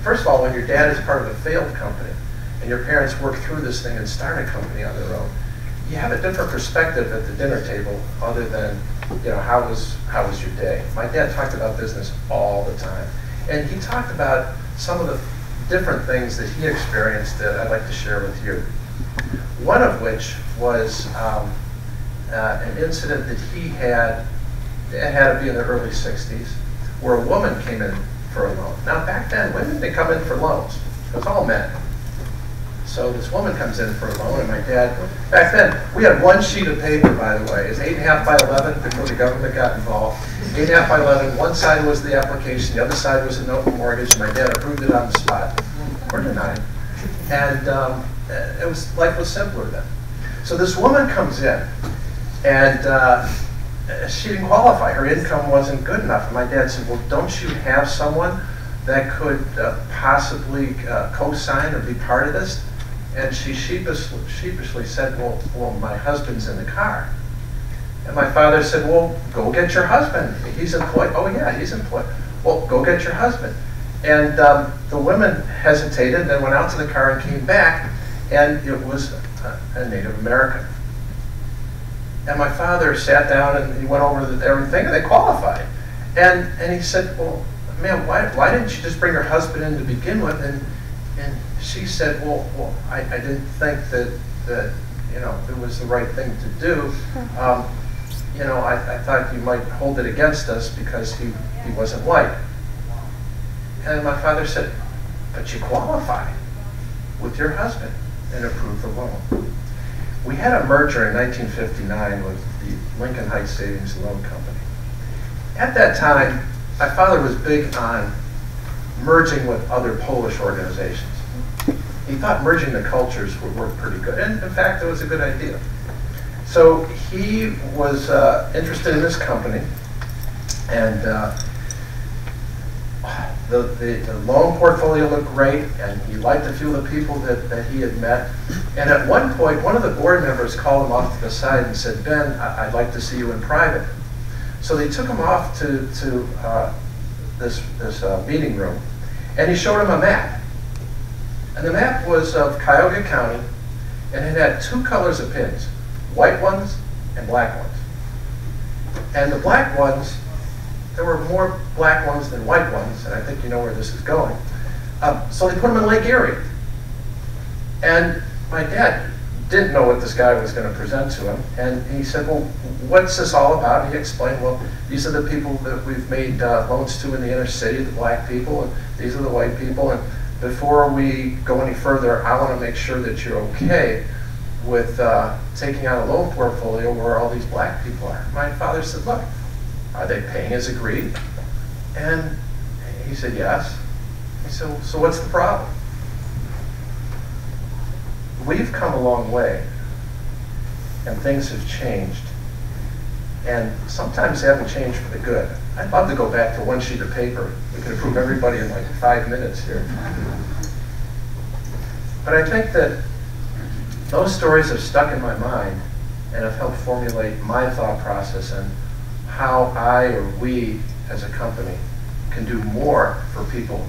first of all, when your dad is part of a failed company, and your parents work through this thing and start a company on their own, you have a different perspective at the dinner table other than, you know, how was your day? My dad talked about business all the time. And he talked about some of the different things that he experienced that I'd like to share with you. One of which was an incident that he had, it had to be in the early 60s, where a woman came in for a loan. Now back then, women didn't come in for loans. It was all men. So this woman comes in for a loan, and my dad, back then, we had one sheet of paper, by the way. It was 8.5 by 11 before the government got involved. 8.5 by 11, one side was the application, the other side was a note for mortgage, and my dad approved it on the spot, or denied. And it was, life was simpler then. So this woman comes in, and she didn't qualify. Her income wasn't good enough. And my dad said, well, don't you have someone that could possibly co-sign or be part of this? And she sheepishly said, well, my husband's in the car. And my father said, well, go get your husband. He's employed. Oh, yeah, he's employed. Well, go get your husband. And the woman hesitated and then went out to the car and came back, and it was a Native American. And my father sat down and he went over everything, and they qualified. And he said, well, man, why didn't you just bring her husband in to begin with? And she said, well, I didn't think that you know, it was the right thing to do. You know, I thought you might hold it against us because he wasn't white. And my father said, but you qualify with your husband, and approved the loan. We had a merger in 1959 with the Lincoln Heights Savings and Loan Company. At that time, my father was big on merging with other Polish organizations. He thought merging the cultures would work pretty good, and in fact, it was a good idea. So he was interested in this company, and the loan portfolio looked great, and he liked a few of the people that he had met. And at one point, one of the board members called him off to the side and said, Ben, I'd like to see you in private. So they took him off to this meeting room, and he showed him a map. And the map was of Cuyahoga County, and it had two colors of pins, white ones and black ones. And the black ones, there were more black ones than white ones, and I think you know where this is going. So they put them in Lake Erie. And my dad didn't know what this guy was going to present to him, and he said, well, what's this all about? And he explained, well, these are the people that we've made loans to in the inner city, the black people, and these are the white people, and before we go any further, I want to make sure that you're okay with taking out a loan portfolio where all these black people are. My father said, look, are they paying as agreed? And he said, yes. He said, so what's the problem? We've come a long way, and things have changed, and sometimes they haven't changed for the good. I'd love to go back to one sheet of paper. We could approve everybody in like 5 minutes here. But I think that those stories have stuck in my mind and have helped formulate my thought process and how I or we as a company can do more for people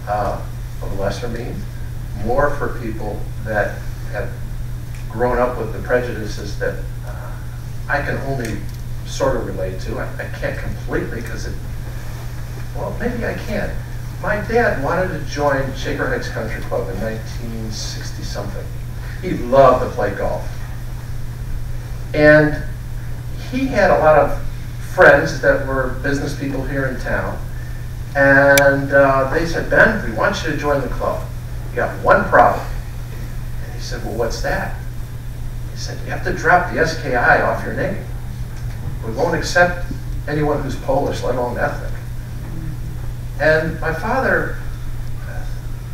of lesser means, more for people that have grown up with the prejudices that I can only sort of relate to. I can't completely because well, maybe I can. My dad wanted to join Shaker Heights Country Club in 1960-something. He loved to play golf. And he had a lot of friends that were business people here in town. And they said, Ben, we want you to join the club. You got one problem. And he said, well, what's that? He said, you have to drop the SKI off your name. We won't accept anyone who's Polish, let alone ethnic. And my father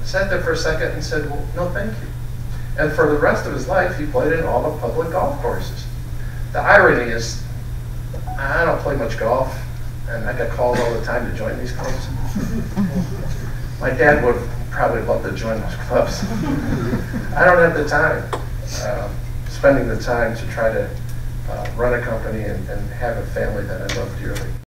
sat there for a second and said, well, no, thank you. And for the rest of his life, he played in all the public golf courses. The irony is, I don't play much golf, and I get called all the time to join these clubs. My dad would probably love to join those clubs. I don't have the time, spending the time to try to run a company and have a family that I love dearly.